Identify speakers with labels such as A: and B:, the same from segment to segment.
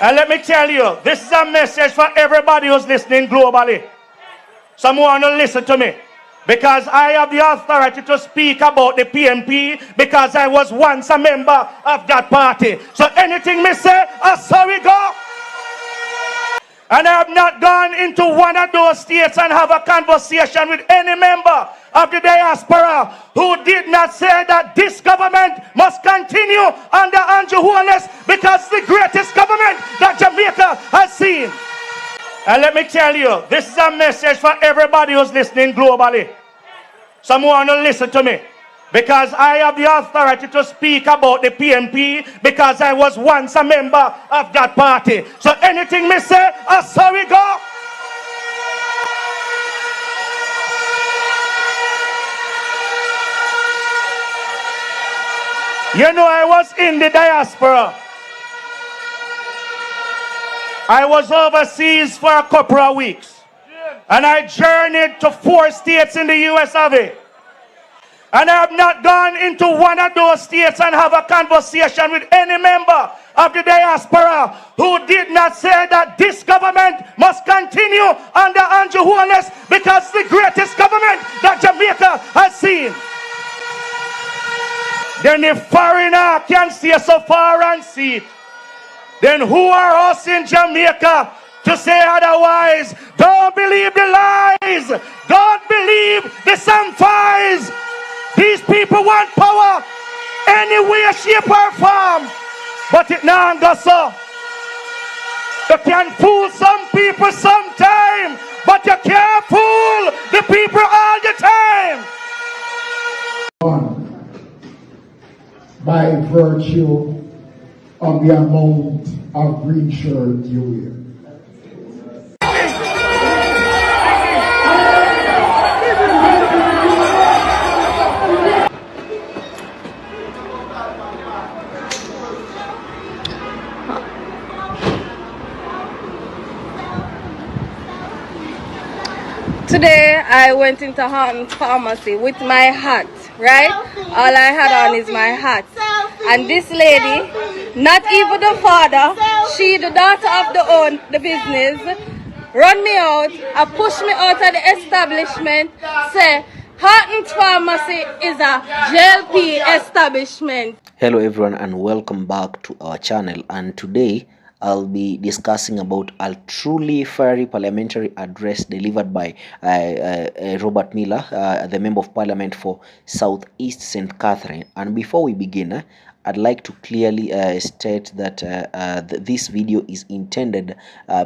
A: And let me tell you, this is a message for everybody who's listening globally. Someone will listen to me. Because I have the authority to speak about the PNP because I was once a member of that party. So anything me say, so we go. And I have not gone into one of those states and have a conversation with any member of the diaspora who did not say that this government must continue under Andrew Holness because the greatest government that Jamaica has seen. And let me tell you, this is a message for everybody who's listening globally. Someone will listen to me. Because I have the authority to speak about the PNP because I was once a member of that party. So anything me say, so we go. You know, I was in the diaspora. I was overseas for a couple of weeks. And I journeyed to 4 states in the US of A. And I have not gone into one of those states and have a conversation with any member of the diaspora who did not say that this government must continue under Andrew Holness because the greatest government that Jamaica has seen. Then if foreigner can stay so far and see it, then who are us in Jamaica to say otherwise? Don't believe the lies. Don't believe the samphires. These people want power any way, shape, or form. But it now go so. You can fool some people sometime, but you can't fool the people all the time.
B: By virtue of the amount of green shirt you wear.
C: Today I went into Horton Pharmacy with my hat, right? All I had on is my hat. And this lady, not even the father, she the daughter of the business, run me out and push me out of the establishment, say Horton Pharmacy is a JLP establishment.
D: Hello everyone and welcome back to our channel, and today I'll be discussing about a truly fiery parliamentary address delivered by Robert Miller, the Member of Parliament for South East St. Catherine. And before we begin, I'd like to clearly state that this video is intended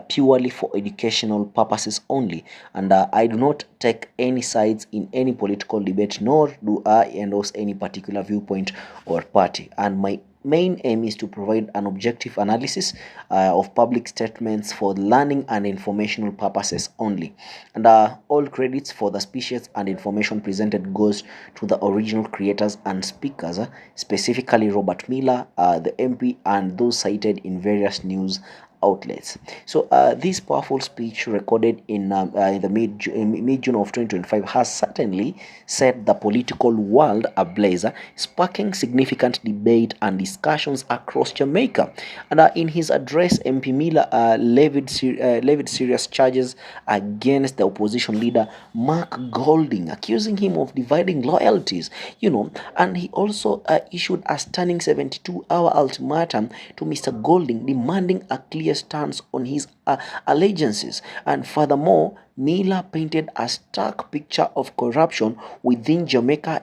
D: purely for educational purposes only, and I do not take any sides in any political debate, nor do I endorse any particular viewpoint or party. And my main aim is to provide an objective analysis of public statements for learning and informational purposes only. And all credits for the speeches and information presented goes to the original creators and speakers, specifically Robert Miller, the MP, and those cited in various news outlets. So this powerful speech recorded in the mid-June of 2025 has certainly set the political world ablaze, sparking significant debate and discussions across Jamaica. And in his address, MP Miller levied serious charges against the opposition leader Mark Golding, accusing him of dividing loyalties, and he also issued a stunning 72-hour ultimatum to Mr. Golding, demanding a clear stance on his allegiances. And furthermore, Miller painted a stark picture of corruption within Jamaican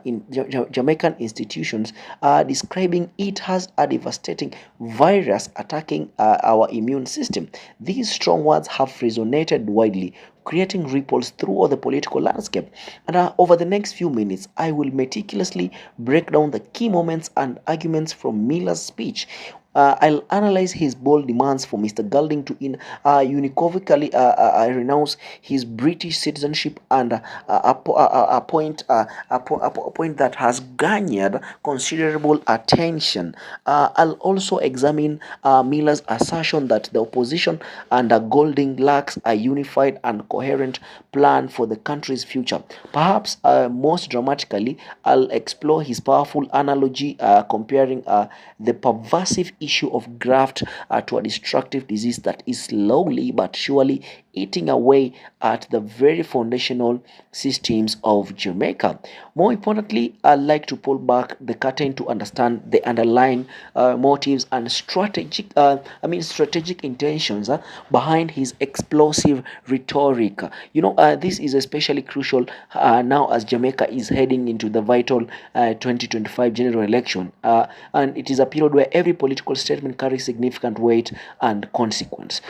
D: institutions, describing it as a devastating virus attacking our immune system. These strong words have resonated widely, creating ripples throughout the political landscape. And over the next few minutes, I will meticulously break down the key moments and arguments from Miller's speech. I'll analyze his bold demands for Mr. Golding to unequivocally renounce his British citizenship, and a point that has garnered considerable attention. I'll also examine Miller's assertion that the opposition under Golding lacks a unified and coherent plan for the country's future. Perhaps most dramatically, I'll explore his powerful analogy comparing the pervasive issue of graft to a destructive disease that is slowly but surely eating away at the very foundational systems of Jamaica. More importantly, I'd like to pull back the curtain to understand the underlying motives and strategic intentions behind his explosive rhetoric. This is especially crucial now as Jamaica is heading into the vital 2025 general election, and it is a period where every political statement carries significant weight and consequence.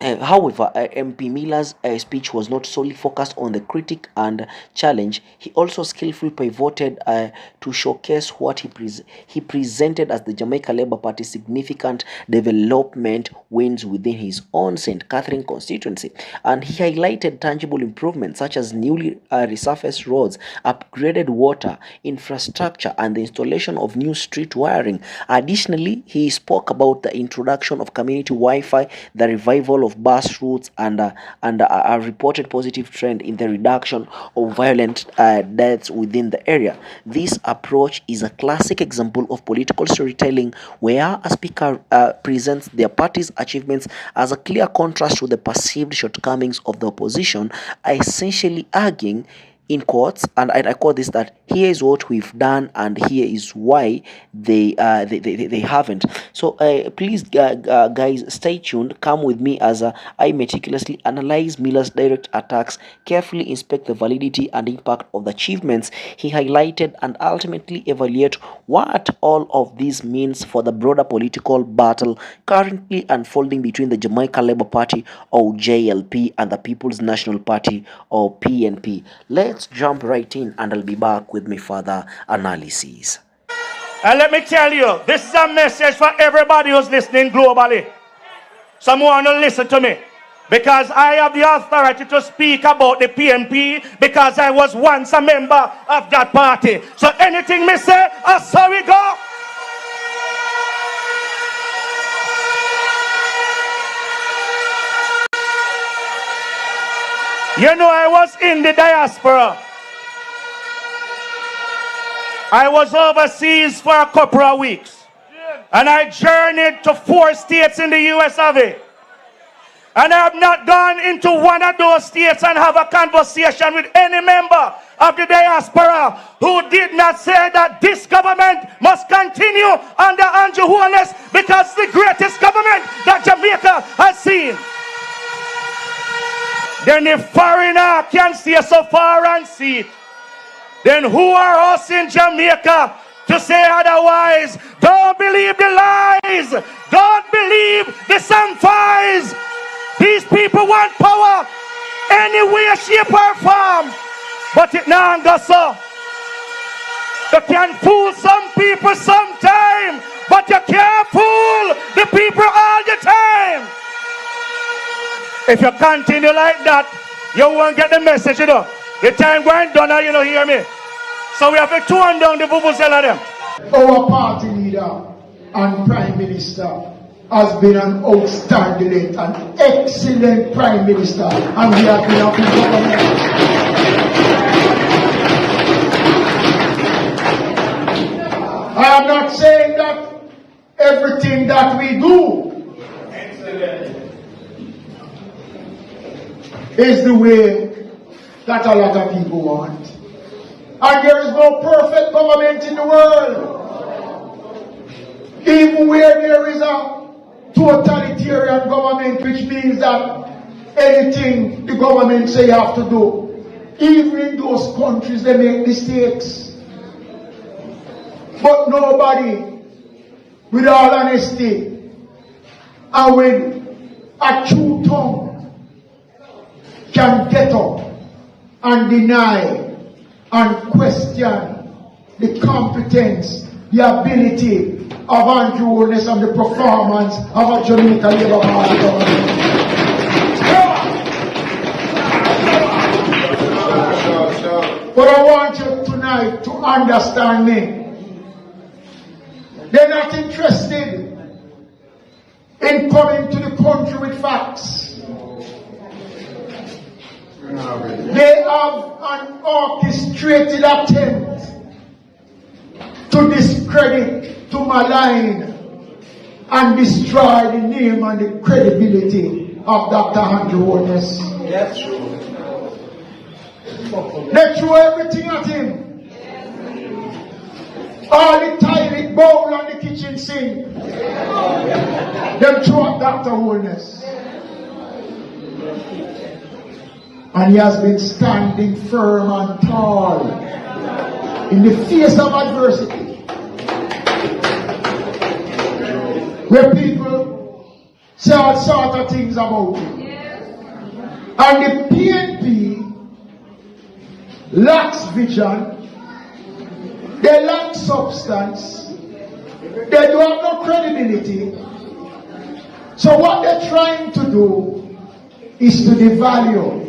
D: And however, MP Miller's speech was not solely focused on the critique and challenge. He also skillfully pivoted to showcase what he presented as the Jamaica Labour Party's significant development wins within his own St. Catherine constituency. And he highlighted tangible improvements such as newly resurfaced roads, upgraded water infrastructure, and the installation of new street wiring. Additionally, he spoke about the introduction of community Wi-Fi, the revival of bus routes, and a reported positive trend in the reduction of violent deaths within the area. This approach is a classic example of political storytelling where a speaker presents their party's achievements as a clear contrast to the perceived shortcomings of the opposition, essentially arguing in quotes, and I quote this, that here is what we've done and here is why they haven't. So please guys, stay tuned, come with me as I meticulously analyze Miller's direct attacks, carefully inspect the validity and impact of the achievements he highlighted, and ultimately evaluate what all of this means for the broader political battle currently unfolding between the Jamaica Labour Party, or JLP, and the People's National Party, or PNP. Let's jump right in, and I'll be back with my further analysis.
A: And let me tell you, this is a message for everybody who's listening globally. Someone will listen to me, because I have the authority to speak about the PNP, because I was once a member of that party. So anything me say, I saw we go. You know, I was in the diaspora. I was overseas for a couple of weeks. And I journeyed to 4 states in the US of A. And I have not gone into one of those states and have a conversation with any member of the diaspora who did not say that this government must continue under Andrew Holness, because it's the greatest government that Jamaica has seen. Then if foreigner can stay so far and see it, then who are us in Jamaica to say otherwise? Don't believe the lies. Don't believe the samphires. These people want power any way, shape, or form. But it now go so. You can fool some people sometime, but you can't fool the people all the time. If you continue like that, you won't get the message, you know. The time going done, you know, hear me. So we have to tone down the vuvuzela them.
B: Our party leader and prime minister has been an outstanding and excellent prime minister, and we have been a good government. I am not saying that everything that we do is the way that a lot of people want. And there is no perfect government in the world. Even where there is a totalitarian government, which means that anything the government say you have to do, even in those countries they make mistakes. But nobody, with all honesty and with a true tongue, can get up and deny and question the competence, the ability of Andrew Holness and the performance of a Jamaica Labour Party government. But I want you tonight to understand me. They're not interested in coming to the country with facts. They have an orchestrated attempt to discredit, to malign and destroy the name and the credibility of Dr. Andrew Holness.
A: Yes.
B: They threw everything at him. All the toilet bowl and the kitchen sink. Them threw at Dr. Holness. And he has been standing firm and tall in the face of adversity. Where people say all sorts of things about him. And the PNP lacks vision, they lack substance, they don't have no credibility. So what they're trying to do is to devalue.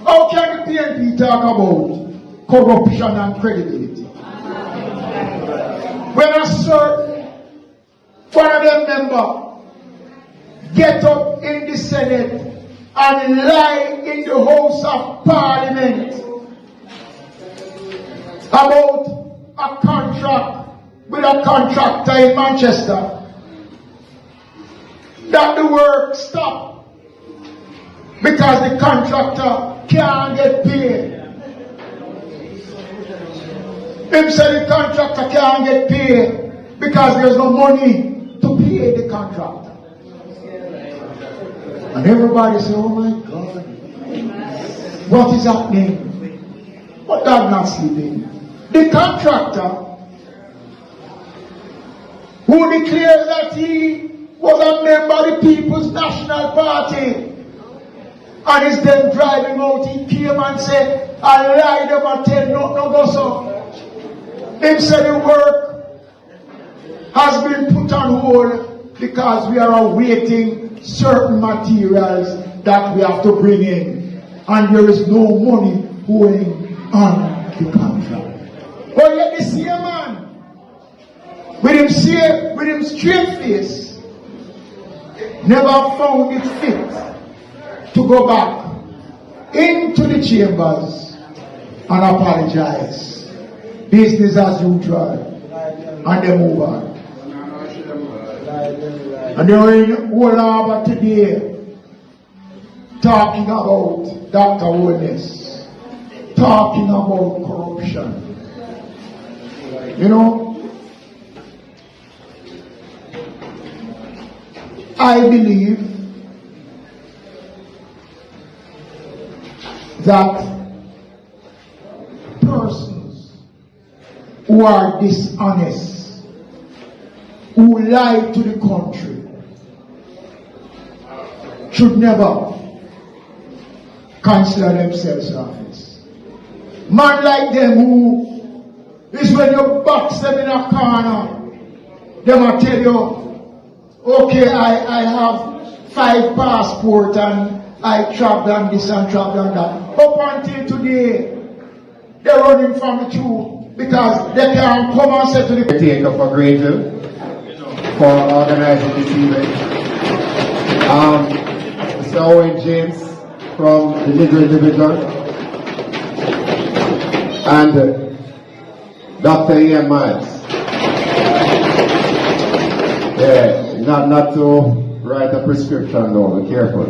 B: How can the PNP talk about corruption and credibility? When a certain one of them members get up in the Senate and lie in the House of Parliament about a contract with a contractor in Manchester, that the work stopped because the contractor can't get paid. Him said the contractor can't get paid because there's no money to pay the contractor. And everybody said, oh my God, what is happening? But God not sleeping. The contractor who declares that he was a member of the People's National Party and is then driving out, he came and said, I lied them and tell no go so. Him said the work has been put on hold because we are awaiting certain materials that we have to bring in, and there is no money going on the contract. But yet the same man, with him straight face, never found it fit to go back into the chambers and apologize. Business as usual, and they move on. And they're in Whole Harbour today talking about Dr. Holness, talking about corruption. You know, I believe that persons who are dishonest, who lie to the country, should never consider themselves in office. Man like them who is when you box them in a corner, they will tell you, okay, I have 5 passports and I travel on this and travel on that. Up until today, they're running from the truth because they can't come and say to the
E: Take up for Grangeville for organizing this event. Mr. Owen James from the Legal Division and Dr. Ian Myles. Yeah, not to write a prescription though, be careful.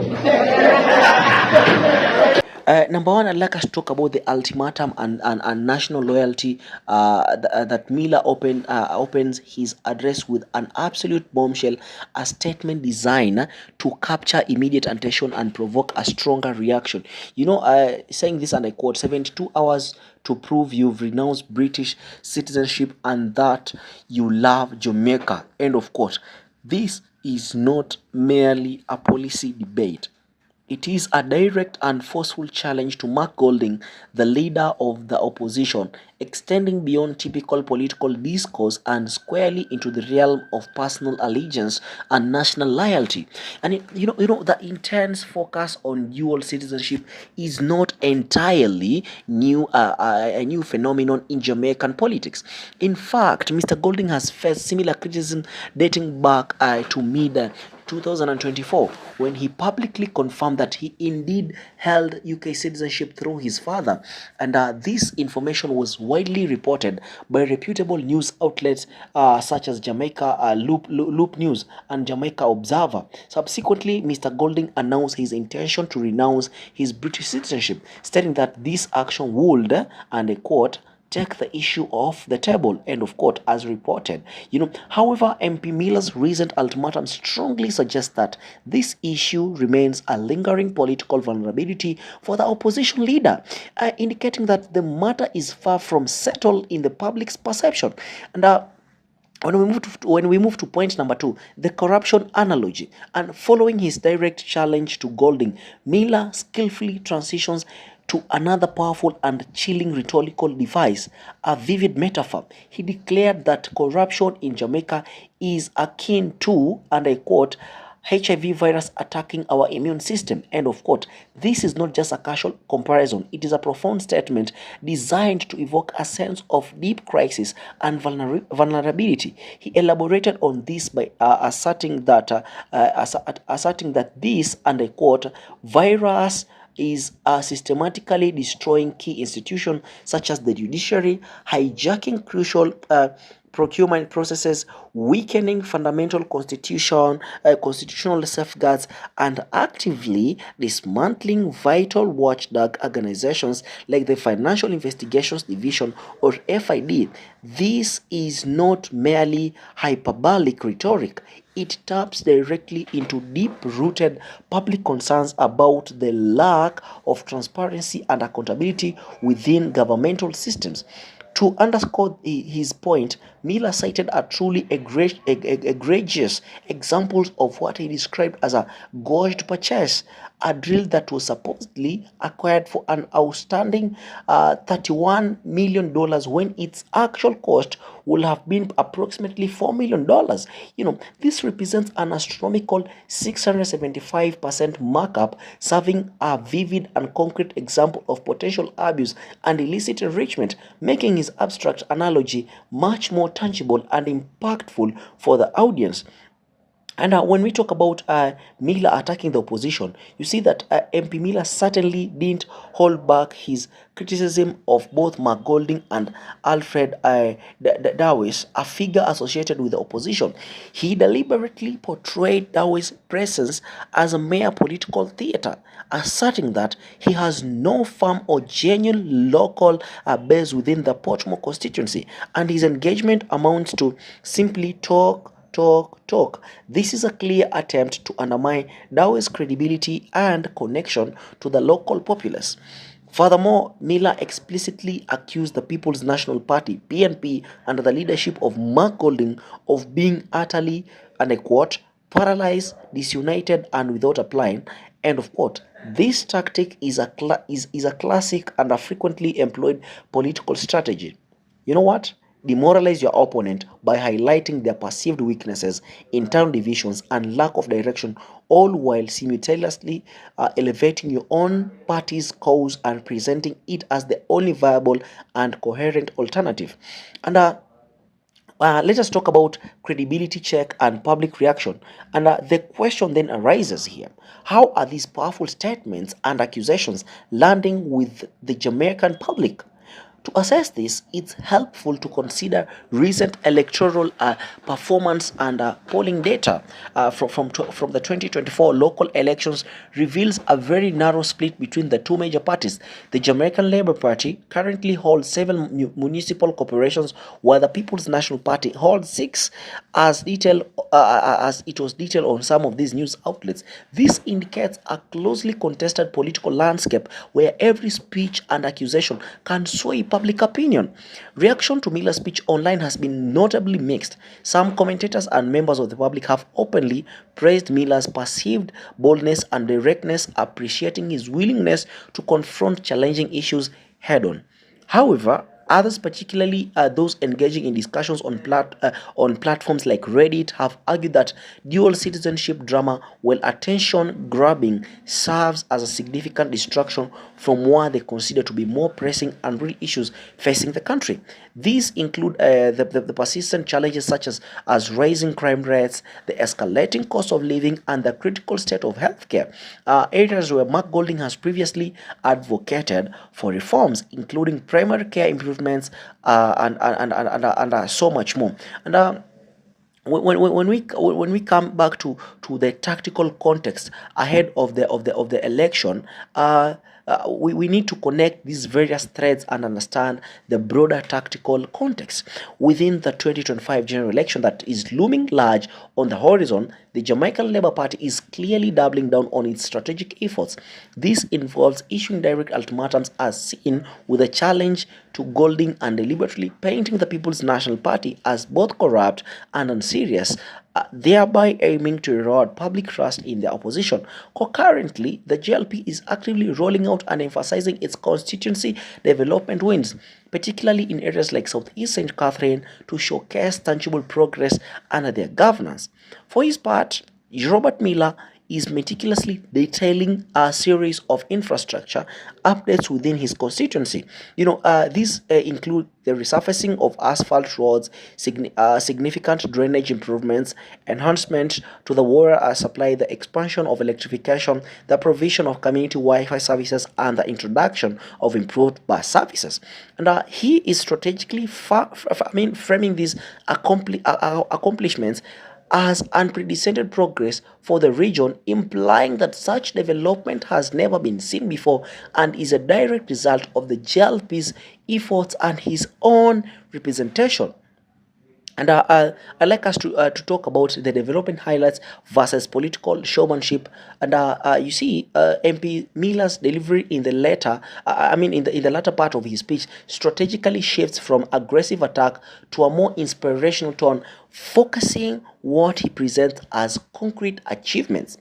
D: Number one, I'd like us to talk about the ultimatum and national loyalty that Miller opens his address with an absolute bombshell, a statement designed to capture immediate attention and provoke a stronger reaction. You know, saying this, and I quote, 72 hours to prove you've renounced British citizenship and that you love Jamaica, end of quote. This is not merely a policy debate. It is a direct and forceful challenge to Mark Golding, the leader of the opposition, extending beyond typical political discourse and squarely into the realm of personal allegiance and national loyalty. And the intense focus on dual citizenship is not entirely a new phenomenon in Jamaican politics. In fact, Mr. Golding has faced similar criticism dating back to mid 2024, when he publicly confirmed that he indeed held UK citizenship through his father. And this information was widely reported by reputable news outlets such as Jamaica Loop News and Jamaica Observer. Subsequently, Mr. Golding announced his intention to renounce his British citizenship, stating that this action would, and I quote, take the issue off the table, end of quote, as reported. However, MP Miller's recent ultimatum strongly suggests that this issue remains a lingering political vulnerability for the opposition leader, indicating that the matter is far from settled in the public's perception. And when we move to point number 2, the corruption analogy, and following his direct challenge to Golding, Miller skillfully transitions to another powerful and chilling rhetorical device, a vivid metaphor. He declared that corruption in Jamaica is akin to, and I quote, HIV virus attacking our immune system, end of quote. This is not just a casual comparison. It is a profound statement designed to evoke a sense of deep crisis and vulnerability. He elaborated on this by asserting that this, and I quote, virus is systematically destroying key institutions such as the judiciary, hijacking crucial procurement processes, weakening fundamental constitutional safeguards, and actively dismantling vital watchdog organizations like the Financial Investigations Division, or FID. This is not merely hyperbolic rhetoric. It taps directly into deep-rooted public concerns about the lack of transparency and accountability within governmental systems. To underscore his point, Miller cited a truly egregious examples of what he described as a gorged purchase, a drill that was supposedly acquired for an outstanding $31 million when its actual cost will have been approximately $4 million. This represents an astronomical 675% markup, serving a vivid and concrete example of potential abuse and illicit enrichment, making his abstract analogy much more tangible and impactful for the audience. And when we talk about Miller attacking the opposition, you see that MP Miller certainly didn't hold back his criticism of both Mark Golding and Alfred Dawes, a figure associated with the opposition. He deliberately portrayed Dawes' presence as a mere political theater, asserting that he has no firm or genuine local base within the Portmore constituency, and his engagement amounts to simply talk. This is a clear attempt to undermine Dawes' credibility and connection to the local populace. Furthermore, Miller explicitly accused the People's National Party, PNP, under the leadership of Mark Golding of being utterly, and I quote, paralyzed, disunited, and without a plan, end of quote. This tactic is a classic and a frequently employed political strategy. You know what? Demoralize your opponent by highlighting their perceived weaknesses, internal divisions, and lack of direction, all while simultaneously elevating your own party's cause and presenting it as the only viable and coherent alternative. And let us talk about credibility check and public reaction. And the question then arises here: how are these powerful statements and accusations landing with the Jamaican public? To assess this, it's helpful to consider recent electoral performance and polling data from the 2024 local elections reveals a very narrow split between the two major parties. The Jamaican Labour Party currently holds 7 municipal corporations, while the People's National Party holds 6, as it was detailed on some of these news outlets. This indicates a closely contested political landscape where every speech and accusation can sway public opinion. Reaction to Miller's speech online has been notably mixed. Some commentators and members of the public have openly praised Miller's perceived boldness and directness, appreciating his willingness to confront challenging issues head-on. However, others, particularly those engaging in discussions on platforms like Reddit, have argued that dual citizenship drama, while attention-grabbing, serves as a significant distraction from what they consider to be more pressing and real issues facing the country. These include the persistent challenges such as rising crime rates, the escalating cost of living, and the critical state of healthcare, areas where Mark Golding has previously advocated for reforms, including primary care improvements and so much more. And when we come back to the tactical context ahead of the election, we need to connect these various threads and understand the broader tactical context within the 2025 general election that is looming large on the horizon. The Jamaican Labour Party is clearly doubling down on its strategic efforts. This involves issuing direct ultimatums as seen with a challenge to Golding and deliberately painting the People's National Party as both corrupt and unserious, thereby aiming to erode public trust in the opposition. Concurrently, the GLP is actively rolling out and emphasizing its constituency development wins, particularly in areas like Southeast St. Catherine, to showcase tangible progress under their governance. For his part, Robert Miller is meticulously detailing a series of infrastructure updates within his constituency. These include the resurfacing of asphalt roads, significant drainage improvements, enhancement to the water supply, the expansion of electrification, the provision of community Wi-Fi services, and the introduction of improved bus services. And he is strategically framing these accomplishments as unprecedented progress for the region, implying that such development has never been seen before and is a direct result of the GLP's efforts and his own representation. And I'd like us to talk about the development highlights versus political showmanship. And you see, MP Miller's delivery in the in the latter part of his speech strategically shifts from aggressive attack to a more inspirational tone, focusing what he presents as concrete achievements.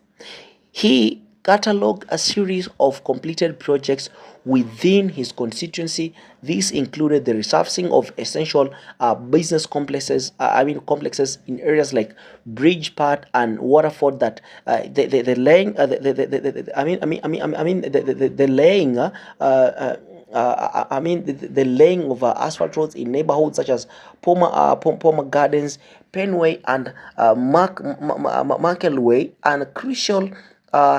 D: He catalogued a series of completed projects within his constituency. This included the resurfacing of essential business complexes in areas like Bridgepart and Waterford. That the laying the laying the laying of asphalt roads in neighborhoods such as Palmer Gardens, Penway, and Markel Way, and crucial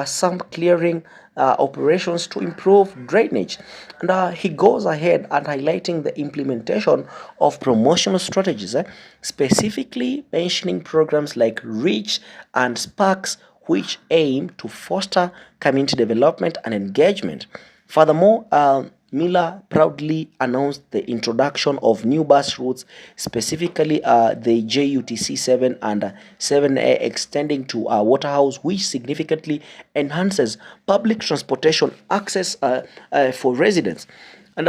D: some clearing operations to improve drainage. And he goes ahead and highlighting the implementation of promotional strategies, specifically mentioning programs like Reach and Sparks, which aim to foster community development and engagement. Furthermore, Miller proudly announced the introduction of new bus routes, specifically the JUTC 7 and 7A extending to Waterhouse, which significantly enhances public transportation access for residents. And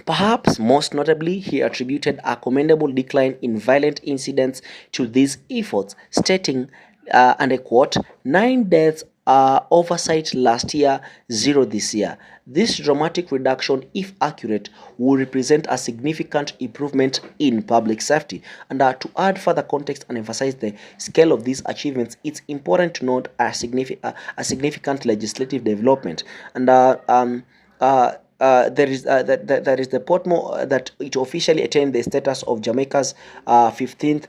D: perhaps most notably, he attributed a commendable decline in violent incidents to these efforts, stating, and I quote, 9 deaths oversight last year, 0 this year. This dramatic reduction, if accurate, will represent a significant improvement in public safety. And to add further context and emphasize the scale of these achievements, it's important to note a significant legislative development. And there is the Portmore that it officially attained the status of Jamaica's 15th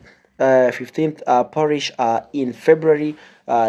D: parish in February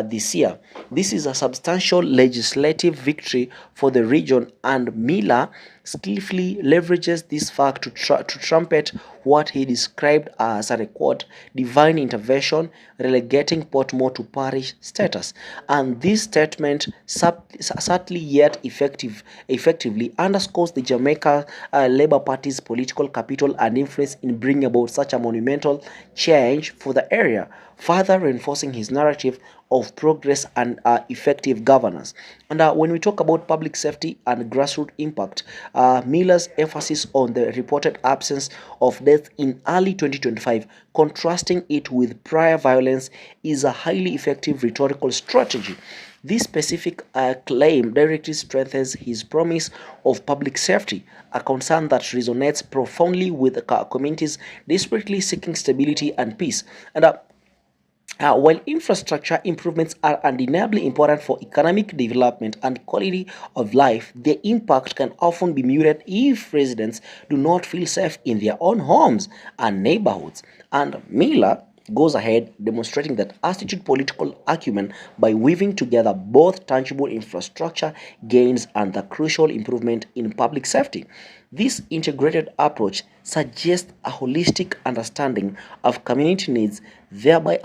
D: this year. This is a substantial legislative victory for the region, and Miller skillfully leverages this fact to trumpet what he described as a quote, divine intervention, relegating Portmore to parish status. And this statement, subtly yet effectively underscores the Jamaica Labour Party's political capital and influence in bringing about such a monumental change for the area, further reinforcing his narrative of progress and effective governance. And when we talk about public safety and grassroots impact, Miller's emphasis on the reported absence of death in early 2025, contrasting it with prior violence, is a highly effective rhetorical strategy. This specific claim directly strengthens his promise of public safety, a concern that resonates profoundly with communities desperately seeking stability and peace. And While infrastructure improvements are undeniably important for economic development and quality of life, their impact can often be muted if residents do not feel safe in their own homes and neighborhoods. And Miller goes ahead demonstrating that attitude political acumen by weaving together both tangible infrastructure gains and the crucial improvement in public safety. This integrated approach suggests a holistic understanding of community needs, thereby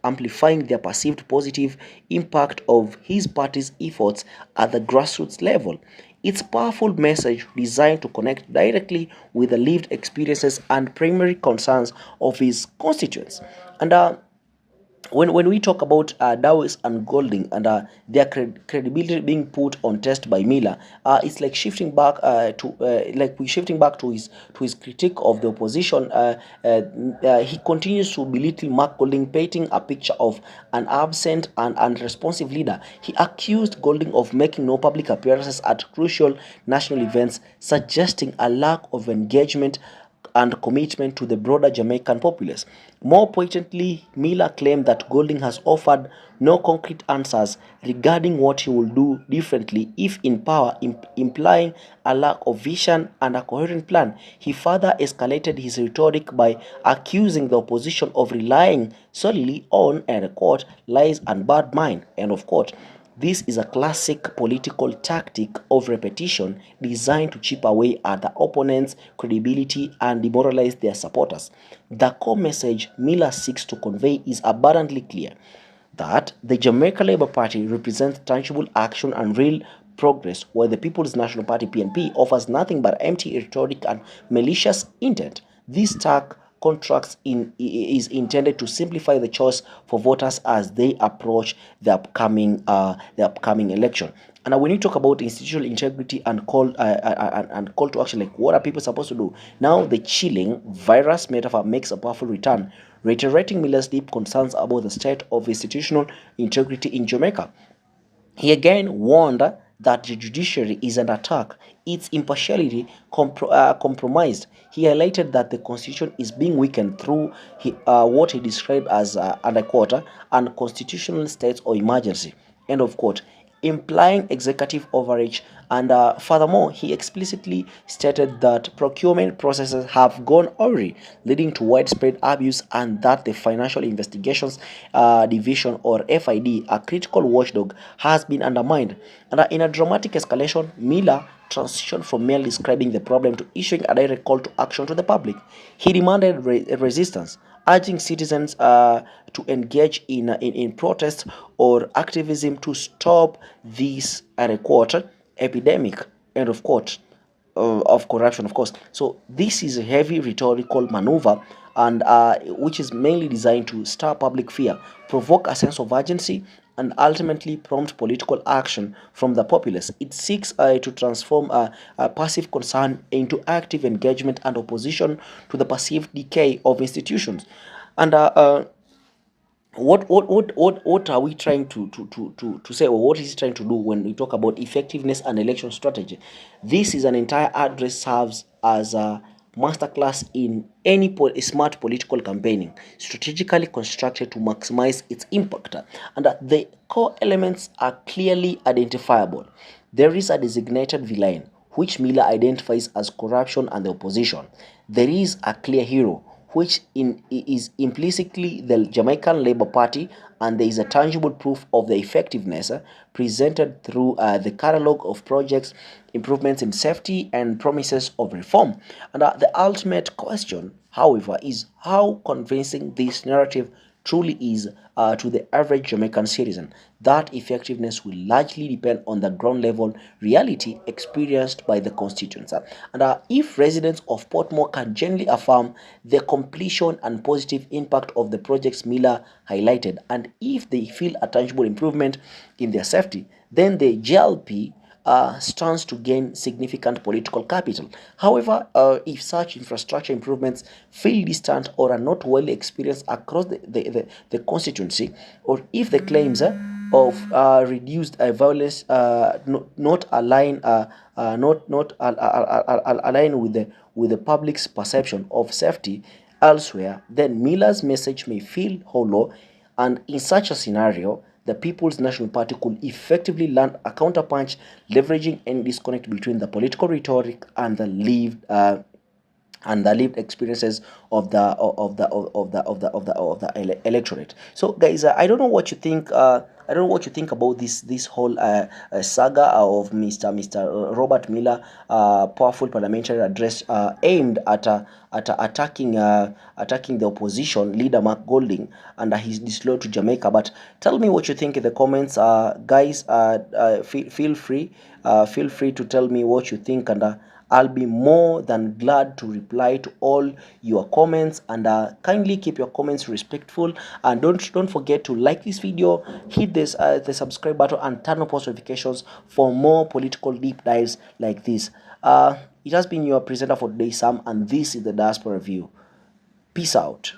D: amplifying their perceived positive impact of his party's efforts at the grassroots level. It's a powerful message designed to connect directly with the lived experiences and primary concerns of his constituents. And when we talk about Dawes and Golding and their credibility being put on test by Miller, it's like shifting back we shifting back to his critique of the opposition. He continues to belittle Mark Golding, painting a picture of an absent and unresponsive leader. He accused Golding of making no public appearances at crucial national events, suggesting a lack of engagement and commitment to the broader Jamaican populace. More pointedly, Miller claimed that Golding has offered no concrete answers regarding what he will do differently if in power, implying a lack of vision and a coherent plan. He further escalated his rhetoric by accusing the opposition of relying solely on, and I quote, lies and bad mind, end of quote. This is a classic political tactic of repetition designed to chip away at the opponent's credibility and demoralize their supporters. The core message Miller seeks to convey is abundantly clear that the Jamaica Labour Party represents tangible action and real progress, while the People's National Party (PNP) offers nothing but empty rhetoric and malicious intent. This stark contrast is intended to simplify the choice for voters as they approach the upcoming election. And when you talk about institutional integrity and call to action, like what are people supposed to do? Now the chilling virus metaphor makes a powerful return, reiterating Miller's deep concerns about the state of institutional integrity in Jamaica. He again warned that the judiciary is under attack, its impartiality compromised. He highlighted that the constitution is being weakened through what he described as, and I quote, unconstitutional states of emergency, end of quote, implying executive overreach. And furthermore, he explicitly stated that procurement processes have gone awry, leading to widespread abuse, and that the Financial Investigations Division, or FID, a critical watchdog, has been undermined. And in a dramatic escalation, Miller transitioned from merely describing the problem to issuing a direct call to action to the public. He demanded resistance, urging citizens to engage in protest or activism to stop this, and I quote, epidemic, end of quote, of corruption, of course. So this is a heavy rhetorical maneuver, and which is mainly designed to stir public fear, provoke a sense of urgency, and ultimately prompt political action from the populace. It seeks to transform a passive concern into active engagement and opposition to the perceived decay of institutions. And what are we trying to say, or what is he trying to do when we talk about effectiveness and election strategy? This is an entire address, serves as a masterclass in any smart political campaigning, strategically constructed to maximize its impact. And the core elements are clearly identifiable. There is a designated villain, which Miller identifies as corruption and the opposition. There is a clear hero, which is implicitly the Jamaican Labour Party, and there is a tangible proof of the effectiveness presented through the catalogue of projects, improvements in safety, and promises of reform. And the ultimate question, however, is how convincing this narrative truly is to the average Jamaican citizen. That effectiveness will largely depend on the ground level reality experienced by the constituents. And if residents of Portmore can genuinely affirm the completion and positive impact of the projects Miller highlighted, and if they feel a tangible improvement in their safety, then the JLP stands to gain significant political capital. However, if such infrastructure improvements feel distant or are not well experienced across the constituency, or if the claims of reduced violence not align align with the public's perception of safety elsewhere, then Miller's message may feel hollow And in such a scenario, the People's National Party could effectively land a counterpunch, leveraging any disconnect between the political rhetoric and the lived experiences of the electorate. So, guys, I don't know what you think. I don't know what you think about this whole saga of Mr. Robert Miller, powerful parliamentary address aimed at attacking the opposition leader Mark Golding and his disloyal to Jamaica. But tell me what you think in the comments, guys. Feel free to tell me what you think, and I'll be more than glad to reply to all your comments, and kindly keep your comments respectful, and don't forget to like this video, hit this the subscribe button, and turn on post notifications for more political deep dives like this. It has been your presenter for today, Sam, and this is the Diaspora Review. Peace out.